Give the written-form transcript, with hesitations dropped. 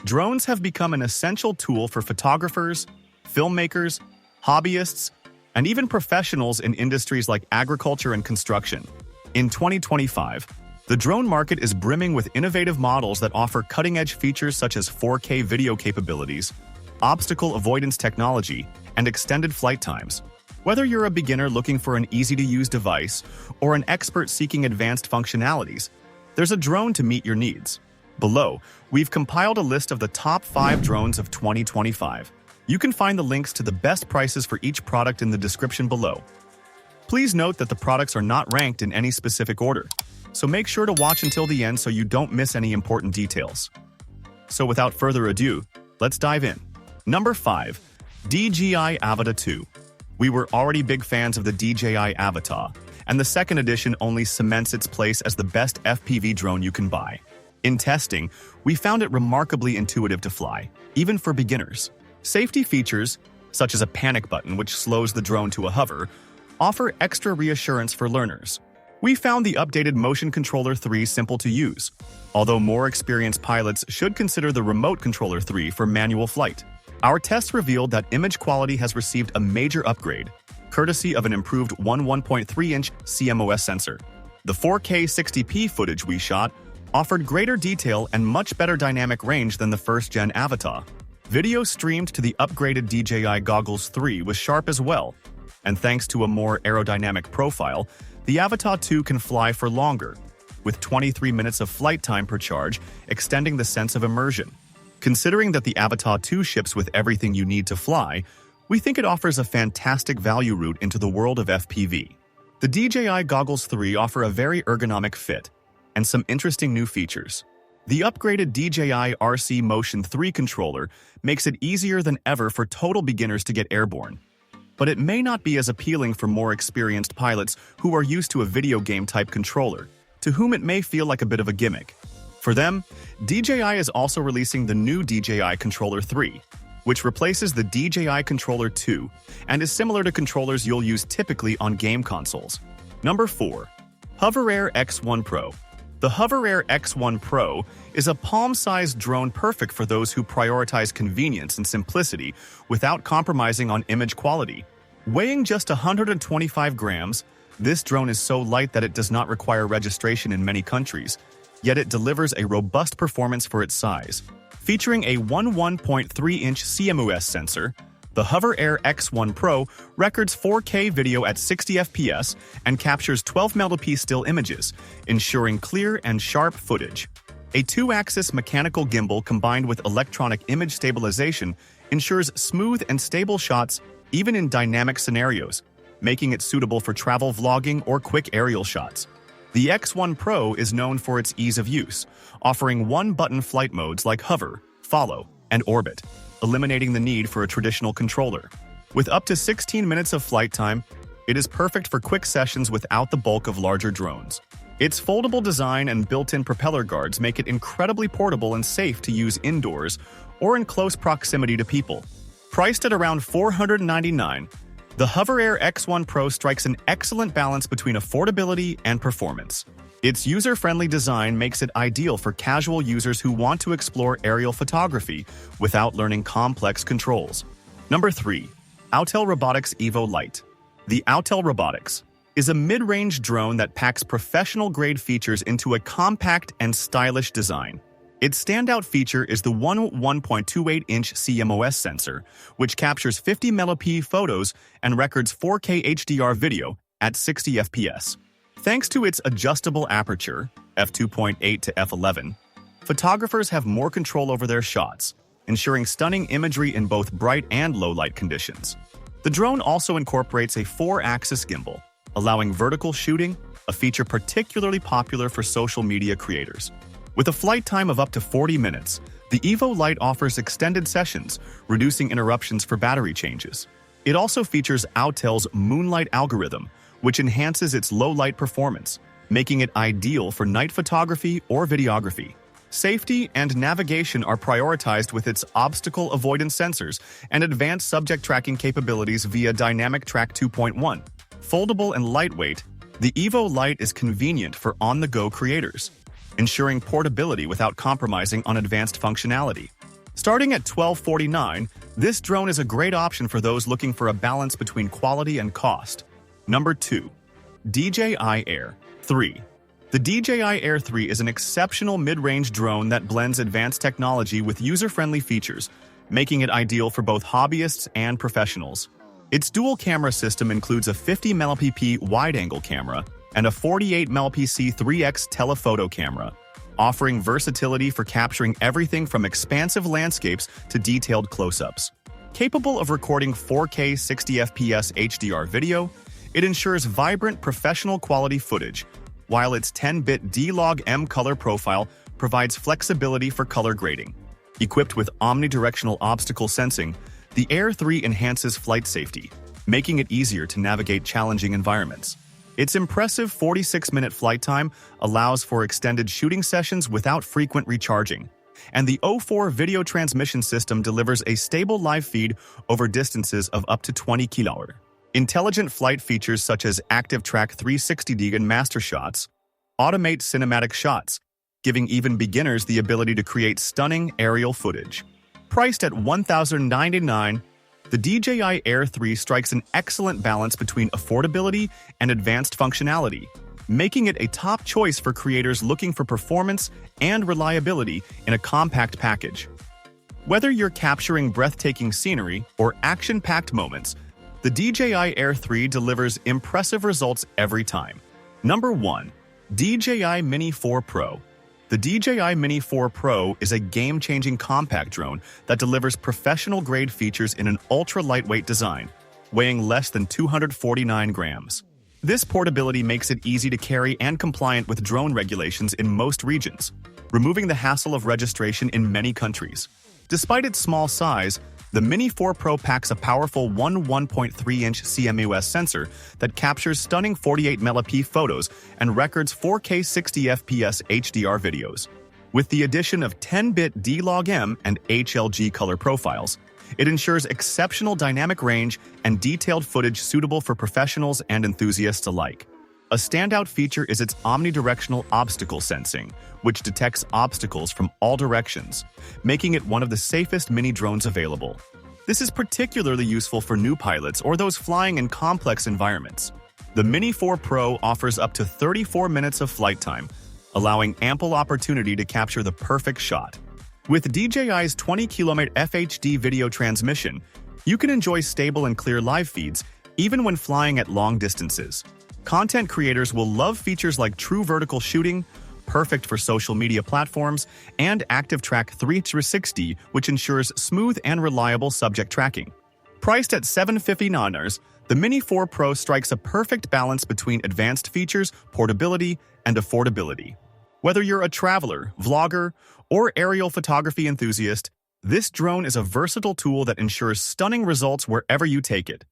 Drones have become an essential tool for photographers, filmmakers, hobbyists, and even professionals in industries like agriculture and construction. In 2025, the drone market is brimming with innovative models that offer cutting-edge features such as 4K video capabilities, obstacle avoidance technology, and extended flight times. Whether you're a beginner looking for an easy-to-use device or an expert seeking advanced functionalities, there's a drone to meet your needs. Below, we've compiled a list of the top 5 drones of 2025. You can find the links to the best prices for each product in the description below. Please note that the products are not ranked in any specific order, so make sure to watch until the end so you don't miss any important details. So without further ado, let's dive in. Number 5. DJI Avata 2. We were already big fans of the DJI Avata, and the second edition only cements its place as the best FPV drone you can buy. In testing, we found it remarkably intuitive to fly, even for beginners. Safety features, such as a panic button which slows the drone to a hover, offer extra reassurance for learners. We found the updated Motion Controller 3 simple to use, although more experienced pilots should consider the Remote Controller 3 for manual flight. Our tests revealed that image quality has received a major upgrade, courtesy of an improved 1.3-inch CMOS sensor. The 4K 60p footage we shot offered greater detail and much better dynamic range than the first-gen Avata. Video streamed to the upgraded DJI Goggles 3 was sharp as well, and thanks to a more aerodynamic profile, the Avata 2 can fly for longer, with 23 minutes of flight time per charge, extending the sense of immersion. Considering that the Avata 2 ships with everything you need to fly, we think it offers a fantastic value route into the world of FPV. The DJI Goggles 3 offer a very ergonomic fit and some interesting new features. The upgraded DJI RC Motion 3 controller makes it easier than ever for total beginners to get airborne. But it may not be as appealing for more experienced pilots who are used to a video game-type controller, to whom it may feel like a bit of a gimmick. For them, DJI is also releasing the new DJI Controller 3, which replaces the DJI Controller 2 and is similar to controllers you'll use typically on game consoles. Number 4. HoverAir X1 Pro. The HoverAir X1 Pro is a palm-sized drone perfect for those who prioritize convenience and simplicity without compromising on image quality. Weighing just 125 grams, this drone is so light that it does not require registration in many countries, yet it delivers a robust performance for its size. Featuring a 1.3-inch CMOS sensor, the HoverAir X1 Pro records 4K video at 60 FPS and captures 12 megapixel still images, ensuring clear and sharp footage. A 2-axis mechanical gimbal combined with electronic image stabilization ensures smooth and stable shots even in dynamic scenarios, making it suitable for travel vlogging or quick aerial shots. The X1 Pro is known for its ease of use, offering one-button flight modes like Hover, Follow, and Orbit, eliminating the need for a traditional controller. With up to 16 minutes of flight time, it is perfect for quick sessions without the bulk of larger drones. Its foldable design and built-in propeller guards make it incredibly portable and safe to use indoors or in close proximity to people. Priced at around $499, the HoverAir X1 Pro strikes an excellent balance between affordability and performance. Its user-friendly design makes it ideal for casual users who want to explore aerial photography without learning complex controls. Number 3. Autel Robotics Evo Lite. The Autel Robotics is a mid-range drone that packs professional-grade features into a compact and stylish design. Its standout feature is the 1.28-inch CMOS sensor, which captures 50 megapixel photos and records 4K HDR video at 60 FPS. Thanks to its adjustable aperture, f2.8 to f11, photographers have more control over their shots, ensuring stunning imagery in both bright and low-light conditions. The drone also incorporates a 4-axis gimbal, allowing vertical shooting, a feature particularly popular for social media creators. With a flight time of up to 40 minutes, the Evo Lite offers extended sessions, reducing interruptions for battery changes. It also features Autel's Moonlight algorithm, which enhances its low-light performance, making it ideal for night photography or videography. Safety and navigation are prioritized with its obstacle avoidance sensors and advanced subject tracking capabilities via Dynamic Track 2.1. Foldable and lightweight, the Evo Lite is convenient for on-the-go creators, ensuring portability without compromising on advanced functionality. Starting at $1249, this drone is a great option for those looking for a balance between quality and cost. Number 2. DJI Air 3. The DJI Air 3 is an exceptional mid-range drone that blends advanced technology with user-friendly features, making it ideal for both hobbyists and professionals. Its dual-camera system includes a 50MP wide-angle camera and a 48MP 3x telephoto camera, offering versatility for capturing everything from expansive landscapes to detailed close-ups. Capable of recording 4K 60fps HDR video, it ensures vibrant professional-quality footage, while its 10-bit D-Log-M color profile provides flexibility for color grading. Equipped with omnidirectional obstacle sensing, the Air 3 enhances flight safety, making it easier to navigate challenging environments. Its impressive 46-minute flight time allows for extended shooting sessions without frequent recharging, and the O4 video transmission system delivers a stable live feed over distances of up to 20 km. Intelligent flight features such as Active Track 360° and Master Shots automate cinematic shots, giving even beginners the ability to create stunning aerial footage. Priced at $1,099, the DJI Air 3 strikes an excellent balance between affordability and advanced functionality, making it a top choice for creators looking for performance and reliability in a compact package. Whether you're capturing breathtaking scenery or action-packed moments, the DJI Air 3 delivers impressive results every time. Number 1. DJI Mini 4 Pro. The DJI Mini 4 Pro is a game-changing compact drone that delivers professional-grade features in an ultra-lightweight design, weighing less than 249 grams. This portability makes it easy to carry and compliant with drone regulations in most regions, removing the hassle of registration in many countries. Despite its small size, the Mini 4 Pro packs a powerful 1.3-inch CMOS sensor that captures stunning 48MP photos and records 4K 60fps HDR videos. With the addition of 10-bit D-Log-M and HLG color profiles, it ensures exceptional dynamic range and detailed footage suitable for professionals and enthusiasts alike. A standout feature is its omnidirectional obstacle sensing, which detects obstacles from all directions, making it one of the safest mini drones available. This is particularly useful for new pilots or those flying in complex environments. The Mini 4 Pro offers up to 34 minutes of flight time, allowing ample opportunity to capture the perfect shot. With DJI's 20km FHD video transmission, you can enjoy stable and clear live feeds even when flying at long distances. Content creators will love features like true vertical shooting, perfect for social media platforms, and Active Track 360, which ensures smooth and reliable subject tracking. Priced at $759, the Mini 4 Pro strikes a perfect balance between advanced features, portability, and affordability. Whether you're a traveler, vlogger, or aerial photography enthusiast, this drone is a versatile tool that ensures stunning results wherever you take it.